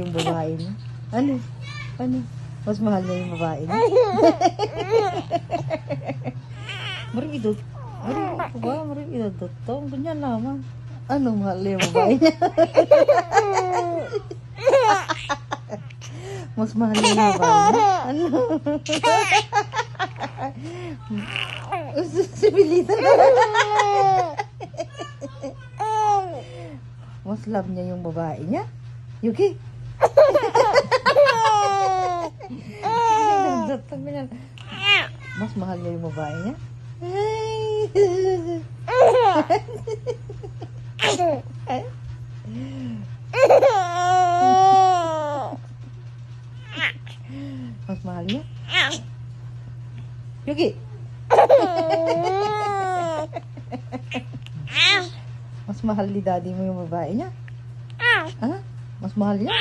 Yung babae niya. Ano? Ano? Mas mahal na yung babae niya. Maring idot. Maring idot to. Ganyan naman. Ano mahal na yung babae niya? Mas mahal na yung babae niya? Ano? Sibilita na. Mas love niya yung babae niya? Yuki? Mas mahal niya yung babae niya? Mas mahal niya? Yuki? Mas mahal ni daddy mo yung babae niya? Ha? Mas mahal niya?